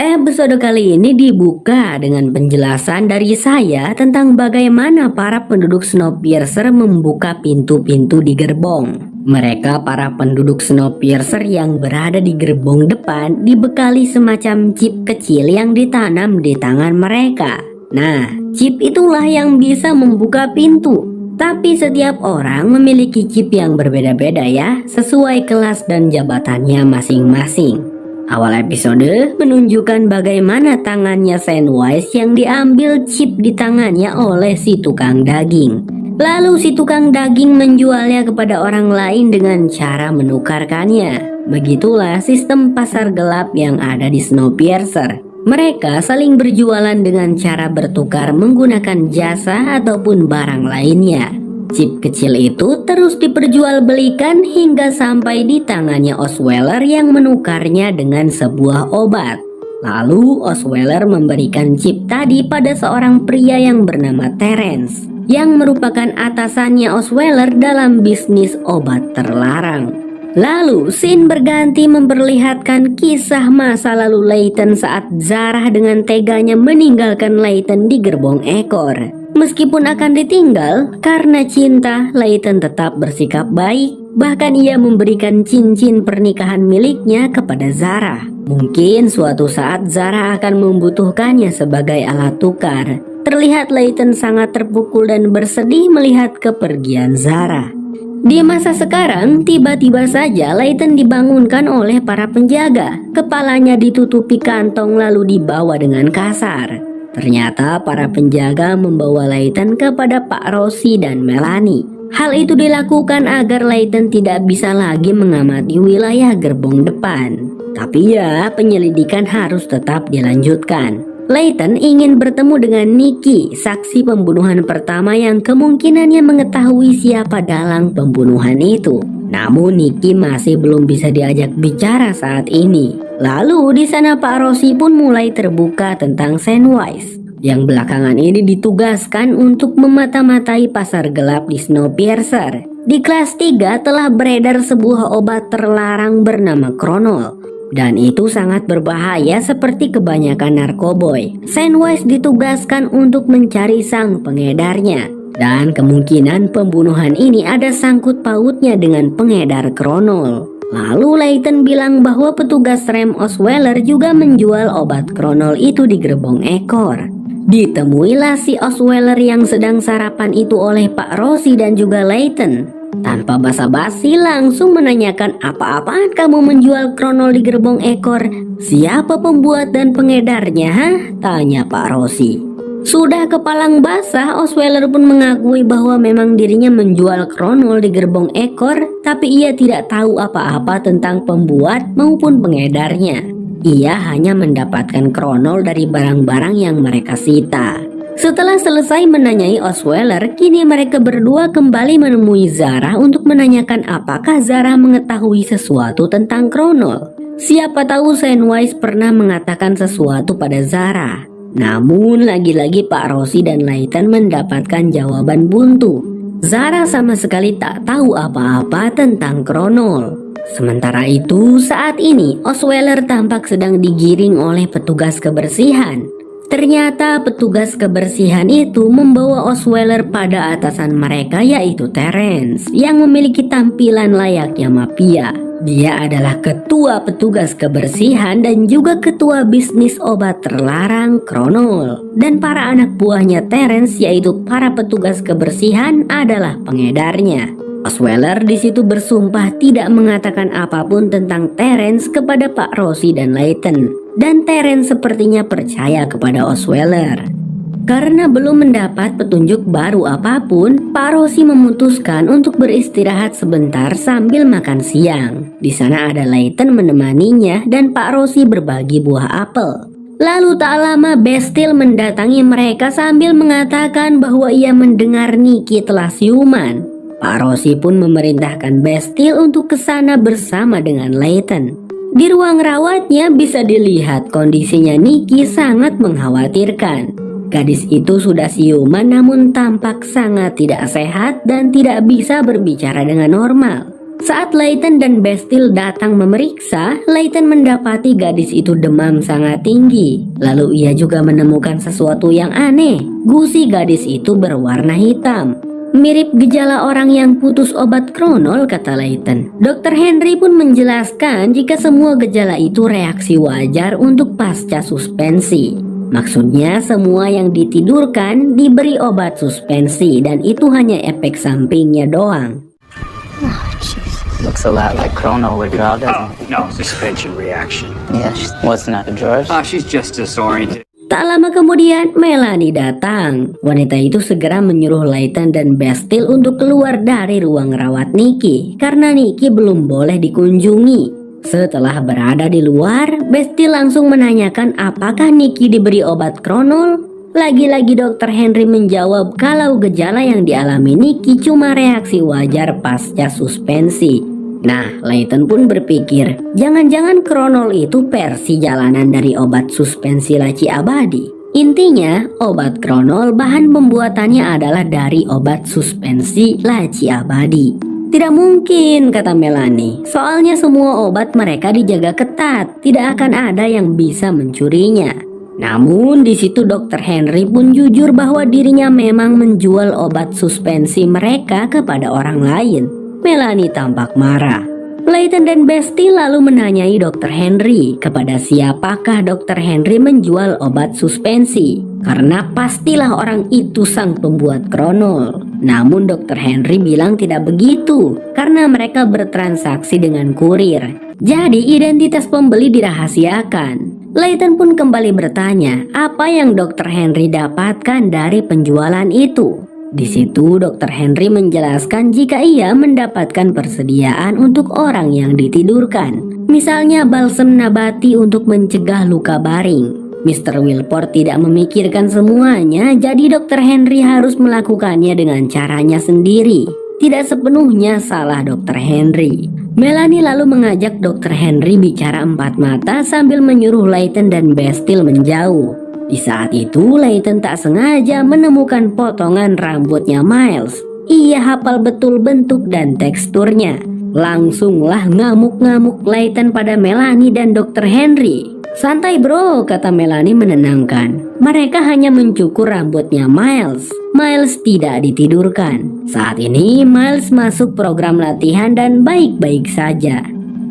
Episode kali ini dibuka dengan penjelasan dari saya tentang bagaimana para penduduk Snowpiercer membuka pintu-pintu di gerbong. Mereka para penduduk Snowpiercer yang berada di gerbong depan dibekali semacam chip kecil yang ditanam di tangan mereka. Nah, chip itulah yang bisa membuka pintu. Tapi setiap orang memiliki chip yang berbeda-beda ya, sesuai kelas dan jabatannya masing-masing. Awal episode menunjukkan bagaimana tangannya Sandwise yang diambil chip di tangannya oleh si tukang daging. Lalu si tukang daging menjualnya kepada orang lain dengan cara menukarkannya. Begitulah sistem pasar gelap yang ada di Snowpiercer. Mereka saling berjualan dengan cara bertukar menggunakan jasa ataupun barang lainnya. Chip kecil itu terus diperjualbelikan hingga sampai di tangannya Osweiler yang menukarnya dengan sebuah obat. Lalu Osweiler memberikan chip tadi pada seorang pria yang bernama Terence, yang merupakan atasannya Osweiler dalam bisnis obat terlarang. Lalu scene berganti memperlihatkan kisah masa lalu Layton saat Zarah dengan teganya meninggalkan Layton di gerbong ekor. Meskipun akan ditinggal, karena cinta, Layton tetap bersikap baik. Bahkan ia memberikan cincin pernikahan miliknya kepada Zarah. Mungkin suatu saat Zarah akan membutuhkannya sebagai alat tukar. Terlihat Layton sangat terpukul dan bersedih melihat kepergian Zarah. Di masa sekarang, tiba-tiba saja Layton dibangunkan oleh para penjaga. Kepalanya ditutupi kantong lalu dibawa dengan kasar. Ternyata para penjaga membawa Layton kepada Pak Rossi dan Melanie. Hal itu dilakukan agar Layton tidak bisa lagi mengamati wilayah gerbong depan. Tapi ya, penyelidikan harus tetap dilanjutkan. Layton ingin bertemu dengan Nikki, saksi pembunuhan pertama yang kemungkinannya mengetahui siapa dalang pembunuhan itu. Namun Nikki masih belum bisa diajak bicara saat ini. Lalu di sana Pak Rossi pun mulai terbuka tentang Sandwise, yang belakangan ini ditugaskan untuk memata-matai pasar gelap di Snowpiercer. Di kelas 3 telah beredar sebuah obat terlarang bernama Kronol, dan itu sangat berbahaya seperti kebanyakan narkoboy. Sandwise ditugaskan untuk mencari sang pengedarnya, dan kemungkinan pembunuhan ini ada sangkut pautnya dengan pengedar Kronol. Lalu Layton bilang bahwa petugas rem Osweiler juga menjual obat Kronol itu di gerbong ekor. Ditemuilah si Osweiler yang sedang sarapan itu oleh Pak Rossi dan juga Layton. Tanpa basa-basi langsung menanyakan, apa-apaan kamu menjual Kronol di gerbong ekor? Siapa pembuat dan pengedarnya, ha? Tanya Pak Rossi. Sudah kepalang basah, Osweiler pun mengakui bahwa memang dirinya menjual Kronol di gerbong ekor, tapi ia tidak tahu apa-apa tentang pembuat maupun pengedarnya. Ia hanya mendapatkan Kronol dari barang-barang yang mereka sita. Setelah selesai menanyai Osweiler, kini mereka berdua kembali menemui Zarah untuk menanyakan apakah Zarah mengetahui sesuatu tentang Kronol. Siapa tahu Sandwise pernah mengatakan sesuatu pada Zarah. Namun lagi-lagi Pak Rossi dan Layton mendapatkan jawaban buntu. Zarah sama sekali tak tahu apa-apa tentang Kronol. Sementara itu, saat ini Osweiler tampak sedang digiring oleh petugas kebersihan. Ternyata petugas kebersihan itu membawa Osweiler pada atasan mereka, yaitu Terence, yang memiliki tampilan layaknya mafia. Dia adalah ketua petugas kebersihan dan juga ketua bisnis obat terlarang Kronol. Dan para anak buahnya Terence, yaitu para petugas kebersihan, adalah pengedarnya. Osweiler di situ bersumpah tidak mengatakan apapun tentang Terence kepada Pak Rossi dan Layton. Dan Terence sepertinya percaya kepada Osweiler. Karena belum mendapat petunjuk baru apapun, Pak Rossi memutuskan untuk beristirahat sebentar sambil makan siang. Di sana ada Layton menemaninya dan Pak Rossi berbagi buah apel. Lalu tak lama Bastille mendatangi mereka sambil mengatakan bahwa ia mendengar Nikki telah siuman. Pak Rossi pun memerintahkan Bastille untuk ke sana bersama dengan Layton. Di ruang rawatnya bisa dilihat kondisinya Nikki sangat mengkhawatirkan. Gadis itu sudah siuman namun tampak sangat tidak sehat dan tidak bisa berbicara dengan normal. Saat Layton dan Bestill datang memeriksa, Layton mendapati gadis itu demam sangat tinggi. Lalu ia juga menemukan sesuatu yang aneh. Gusi gadis itu berwarna hitam. Mirip gejala orang yang putus obat Kronol, kata Layton. Dr. Henry pun menjelaskan jika semua gejala itu reaksi wajar untuk pasca suspensi. Maksudnya semua yang ditidurkan diberi obat suspensi dan itu hanya efek sampingnya doang. Looks a lot like Chrono withdrawal, doesn't it? No, suspension reaction. Yeah, what's not the drawers? She's just disoriented. Tak lama kemudian Melanie datang. Wanita itu segera menyuruh Layton dan Bestill untuk keluar dari ruang rawat Nikki karena Nikki belum boleh dikunjungi. Setelah berada di luar, Bestill langsung menanyakan apakah Nikki diberi obat Kronol. Lagi-lagi Dr. Henry menjawab kalau gejala yang dialami Nikki cuma reaksi wajar pasca suspensi. Nah, Layton pun berpikir, jangan-jangan Kronol itu versi jalanan dari obat suspensi laci abadi. Intinya, obat Kronol bahan pembuatannya adalah dari obat suspensi laci abadi. Tidak mungkin, kata Melanie. Soalnya semua obat mereka dijaga ketat, tidak akan ada yang bisa mencurinya. Namun di situ Dr. Henry pun jujur bahwa dirinya memang menjual obat suspensi mereka kepada orang lain. Melanie tampak marah. Layton dan Bestill lalu menanyai Dr. Henry kepada siapakah Dr. Henry menjual obat suspensi. Karena pastilah orang itu sang pembuat Kronol. Namun Dr. Henry bilang tidak begitu karena mereka bertransaksi dengan kurir. Jadi identitas pembeli dirahasiakan. Layton pun kembali bertanya apa yang Dr. Henry dapatkan dari penjualan itu. Di situ Dr. Henry menjelaskan jika ia mendapatkan persediaan untuk orang yang ditidurkan. Misalnya balsem nabati untuk mencegah luka baring. Mr. Wilport tidak memikirkan semuanya, jadi Dr. Henry harus melakukannya dengan caranya sendiri. Tidak sepenuhnya salah Dr. Henry. Melanie lalu mengajak Dr. Henry bicara empat mata sambil menyuruh Layton dan Bestill menjauh. Di saat itu Layton tak sengaja menemukan potongan rambutnya Miles. Ia hafal betul bentuk dan teksturnya. Langsunglah ngamuk-ngamuk Layton pada Melanie dan Dr. Henry. Santai bro, kata Melanie menenangkan. Mereka hanya mencukur rambutnya Miles. Miles tidak ditidurkan. Saat ini Miles masuk program latihan dan baik-baik saja.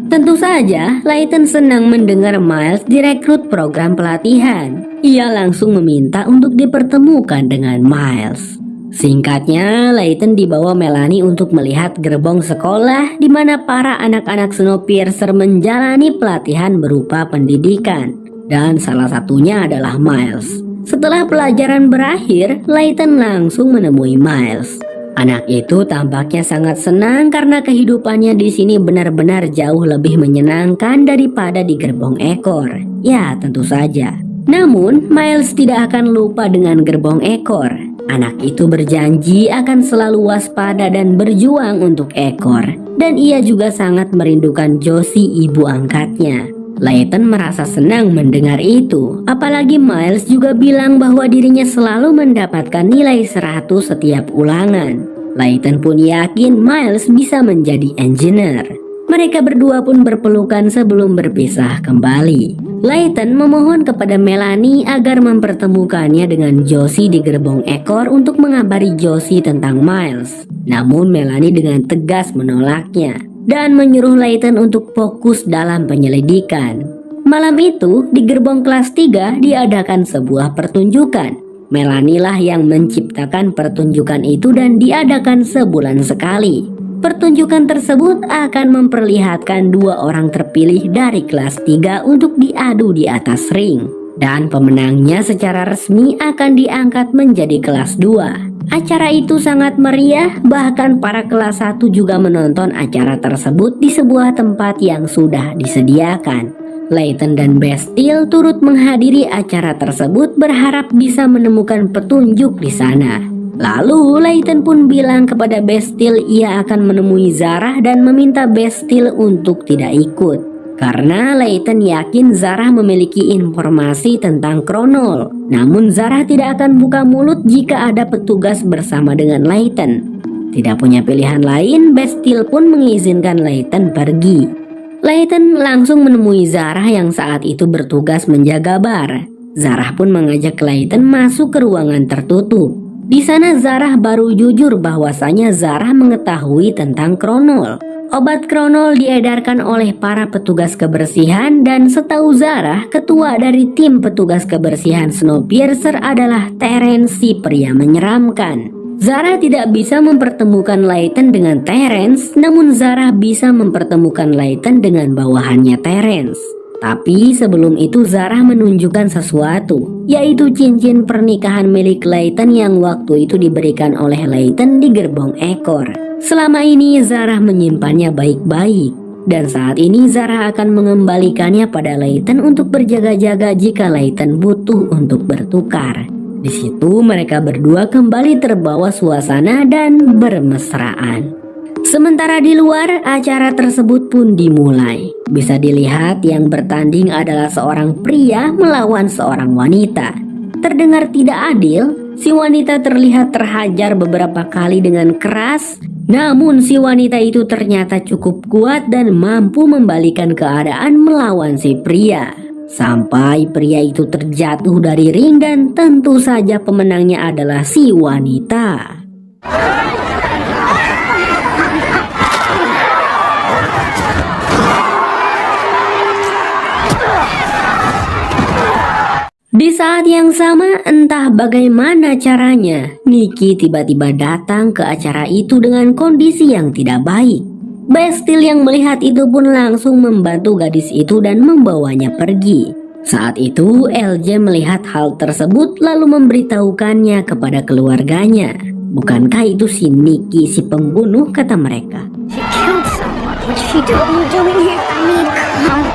Tentu saja Layton senang mendengar Miles direkrut program pelatihan. Ia langsung meminta untuk dipertemukan dengan Miles. Singkatnya, Layton dibawa Melanie untuk melihat gerbong sekolah di mana para anak-anak Snowpiercer menjalani pelatihan berupa pendidikan. Dan salah satunya adalah Miles. Setelah pelajaran berakhir, Layton langsung menemui Miles. Anak itu tampaknya sangat senang karena kehidupannya di sini benar-benar jauh lebih menyenangkan daripada di gerbong ekor. Ya, tentu saja. Namun, Miles tidak akan lupa dengan gerbong ekor. Anak itu berjanji akan selalu waspada dan berjuang untuk ekor. Dan ia juga sangat merindukan Josie, ibu angkatnya. Layton merasa senang mendengar itu. Apalagi Miles juga bilang bahwa dirinya selalu mendapatkan nilai 100 setiap ulangan. Layton pun yakin Miles bisa menjadi engineer. Mereka berdua pun berpelukan sebelum berpisah kembali. Layton memohon kepada Melanie agar mempertemukannya dengan Josie di gerbong ekor untuk mengabari Josie tentang Miles. Namun Melanie dengan tegas menolaknya dan menyuruh Layton untuk fokus dalam penyelidikan. Malam itu di gerbong kelas 3 diadakan sebuah pertunjukan. Melanie lah yang menciptakan pertunjukan itu dan diadakan sebulan sekali. Pertunjukan tersebut akan memperlihatkan dua orang terpilih dari kelas 3 untuk diadu di atas ring. Dan pemenangnya secara resmi akan diangkat menjadi kelas 2. Acara itu sangat meriah, bahkan para kelas 1 juga menonton acara tersebut di sebuah tempat yang sudah disediakan. Layton dan Bestill turut menghadiri acara tersebut berharap bisa menemukan petunjuk di sana. Lalu Layton pun bilang kepada Bestill ia akan menemui Zarah dan meminta Bestill untuk tidak ikut. Karena Layton yakin Zarah memiliki informasi tentang Kronol. Namun Zarah tidak akan buka mulut jika ada petugas bersama dengan Layton. Tidak punya pilihan lain, Bastille pun mengizinkan Layton pergi. Layton langsung menemui Zarah yang saat itu bertugas menjaga bar. Zarah pun mengajak Layton masuk ke ruangan tertutup. Di sana Zarah baru jujur bahwasanya Zarah mengetahui tentang Kronol. Obat Kronol diedarkan oleh para petugas kebersihan dan setahu Zarah, ketua dari tim petugas kebersihan Snowpiercer adalah Terence, si pria menyeramkan. Zarah tidak bisa mempertemukan Layton dengan Terence, namun Zarah bisa mempertemukan Layton dengan bawahannya Terence. Tapi sebelum itu Zarah menunjukkan sesuatu, yaitu cincin pernikahan milik Layton yang waktu itu diberikan oleh Layton di gerbong ekor. Selama ini Zarah menyimpannya baik-baik, dan saat ini Zarah akan mengembalikannya pada Layton untuk berjaga-jaga jika Layton butuh untuk bertukar. Di situ mereka berdua kembali terbawa suasana dan bermesraan. Sementara di luar, acara tersebut pun dimulai. Bisa dilihat yang bertanding adalah seorang pria melawan seorang wanita. Terdengar tidak adil, si wanita terlihat terhajar beberapa kali dengan keras. Namun si wanita itu ternyata cukup kuat dan mampu membalikan keadaan melawan si pria. Sampai pria itu terjatuh dari ring dan tentu saja pemenangnya adalah si wanita. Di saat yang sama, entah bagaimana caranya, Nikki tiba-tiba datang ke acara itu dengan kondisi yang tidak baik. Bastille yang melihat itu pun langsung membantu gadis itu dan membawanya pergi. Saat itu, LJ melihat hal tersebut lalu memberitahukannya kepada keluarganya. Bukankah itu si Nikki, si pembunuh, kata mereka. She killed someone. What she doing here? I mean, come.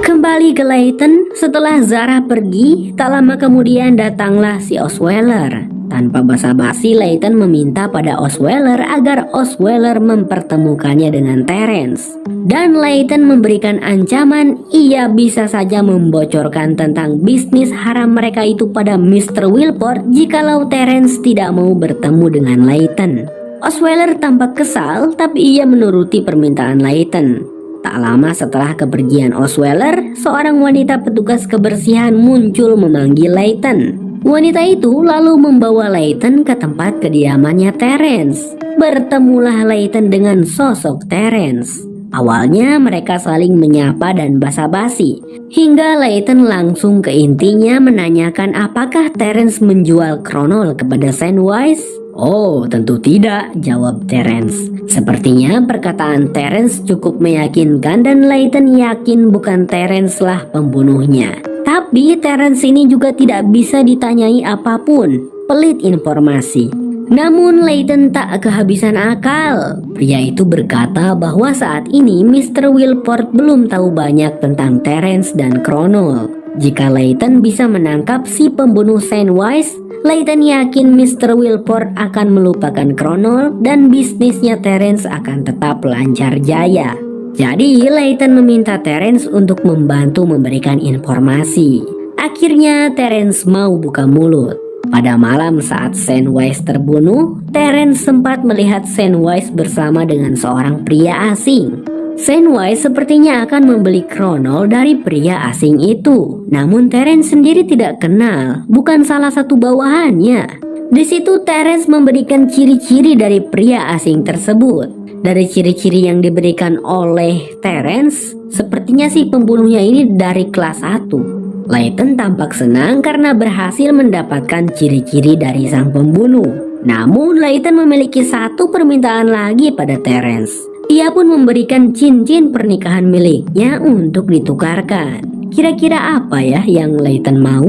Kembali ke Layton, setelah Zarah pergi, tak lama kemudian datanglah si Osweiler. Tanpa basa-basi, Layton meminta pada Osweiler agar Osweiler mempertemukannya dengan Terence. Dan Layton memberikan ancaman ia bisa saja membocorkan tentang bisnis haram mereka itu pada Mr. Wilport jikalau Terence tidak mau bertemu dengan Layton. Osweiler tampak kesal, tapi ia menuruti permintaan Layton. Tak lama setelah kepergian Osweiler, seorang wanita petugas kebersihan muncul memanggil Layton. Wanita itu lalu membawa Layton ke tempat kediamannya Terence. Bertemulah Layton dengan sosok Terence. Awalnya mereka saling menyapa dan basa-basi, hingga Layton langsung ke intinya menanyakan apakah Terence menjual Kronol kepada Sandwise. Oh, tentu tidak, jawab Terence. Sepertinya perkataan Terence cukup meyakinkan dan Layton yakin bukan Terence lah pembunuhnya. Tapi Terence ini juga tidak bisa ditanyai apapun, pelit informasi. Namun Layton tak kehabisan akal. Pria itu berkata bahwa saat ini Mr. Wilport belum tahu banyak tentang Terence dan Kronol. Jika Layton bisa menangkap si pembunuh Sandwise, Layton yakin Mr. Wilport akan melupakan Kronol dan bisnisnya Terence akan tetap lancar jaya. Jadi Layton meminta Terence untuk membantu memberikan informasi. Akhirnya Terence mau buka mulut. Pada malam saat Sandwise terbunuh, Terence sempat melihat Sandwise bersama dengan seorang pria asing. Sandwise sepertinya akan membeli Kronol dari pria asing itu. Namun Terence sendiri tidak kenal, bukan salah satu bawahannya. Di situ Terence memberikan ciri-ciri dari pria asing tersebut. Dari ciri-ciri yang diberikan oleh Terence, sepertinya si pembunuhnya ini dari kelas 1. Layton tampak senang karena berhasil mendapatkan ciri-ciri dari sang pembunuh. Namun Layton memiliki satu permintaan lagi pada Terence. Ia pun memberikan cincin pernikahan miliknya untuk ditukarkan. Kira-kira apa ya yang Layton mau?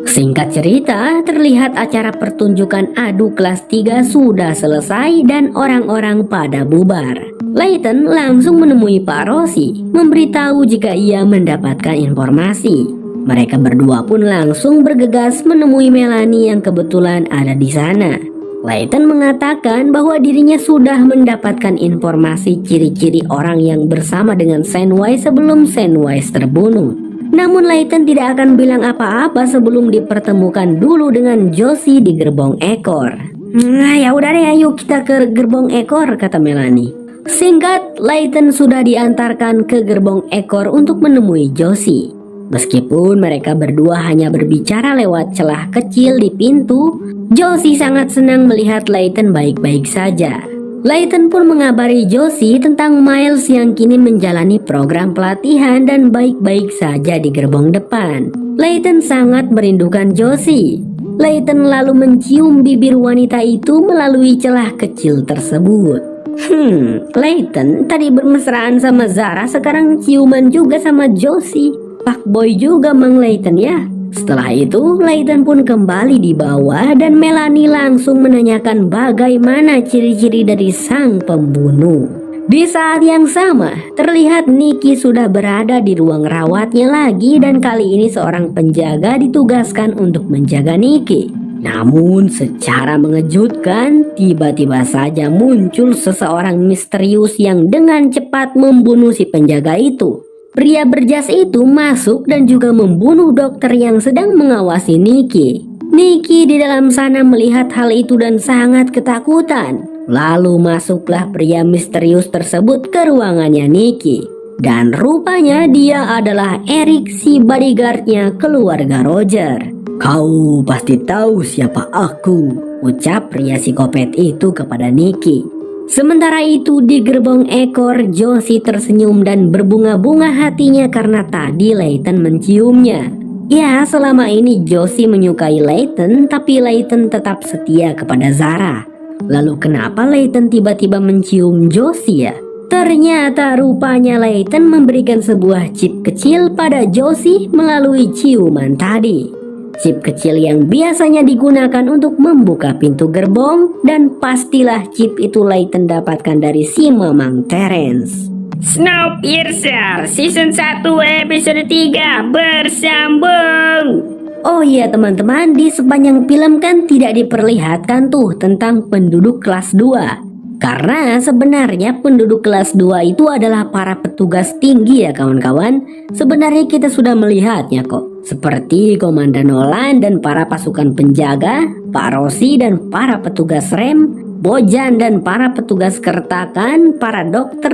Singkat cerita, terlihat acara pertunjukan adu kelas 3 sudah selesai dan orang-orang pada bubar. Layton langsung menemui Pak Rossi, memberitahu jika ia mendapatkan informasi. Mereka berdua pun langsung bergegas menemui Melanie yang kebetulan ada di sana. Layton mengatakan bahwa dirinya sudah mendapatkan informasi ciri-ciri orang yang bersama dengan Sandwise sebelum Sandwise terbunuh. Namun Layton tidak akan bilang apa-apa sebelum dipertemukan dulu dengan Josie di gerbong ekor. Nah ya udah deh, ayo kita ke gerbong ekor, kata Melanie. Singkat, Layton sudah diantarkan ke gerbong ekor untuk menemui Josie. Meskipun mereka berdua hanya berbicara lewat celah kecil di pintu, Josie sangat senang melihat Layton baik-baik saja. Layton pun mengabari Josie tentang Miles yang kini menjalani program pelatihan dan baik-baik saja di gerbong depan. Layton sangat merindukan Josie. Layton lalu mencium bibir wanita itu melalui celah kecil tersebut. Layton tadi bermesraan sama Zara, sekarang ciuman juga sama Josie. Fuckboy juga Mang Layton ya. Setelah itu, Layton pun kembali di bawah dan Melanie langsung menanyakan bagaimana ciri-ciri dari sang pembunuh. Di saat yang sama, terlihat Nikki sudah berada di ruang rawatnya lagi dan kali ini seorang penjaga ditugaskan untuk menjaga Nikki. Namun secara mengejutkan, tiba-tiba saja muncul seseorang misterius yang dengan cepat membunuh si penjaga itu. Pria berjas itu masuk dan juga membunuh dokter yang sedang mengawasi Nikki. Nikki di dalam sana melihat hal itu dan sangat ketakutan. Lalu masuklah pria misterius tersebut ke ruangannya Nikki. Dan rupanya dia adalah Eric, si bodyguardnya keluarga Roger. "Kau pasti tahu siapa aku," ucap pria psikopat itu kepada Nikki. Sementara itu di gerbong ekor, Josie tersenyum dan berbunga-bunga hatinya karena tadi Layton menciumnya. Ya, selama ini Josie menyukai Layton, tapi Layton tetap setia kepada Zara. Lalu kenapa Layton tiba-tiba mencium Josie ya? Ternyata rupanya Layton memberikan sebuah chip kecil pada Josie melalui ciuman tadi. Chip kecil yang biasanya digunakan untuk membuka pintu gerbong, dan pastilah chip itu Layton dapatkan dari si Mamang Terence. Snowpiercer Season 1 episode 3 bersambung. Oh iya teman-teman, di sepanjang film kan tidak diperlihatkan tuh tentang penduduk kelas 2. Karena sebenarnya penduduk kelas 2 itu adalah para petugas tinggi ya kawan-kawan. Sebenarnya kita sudah melihatnya kok. Seperti Komandan Nolan dan para pasukan penjaga, Pak Rossi dan para petugas rem, Bojan dan para petugas kertakan, para dokter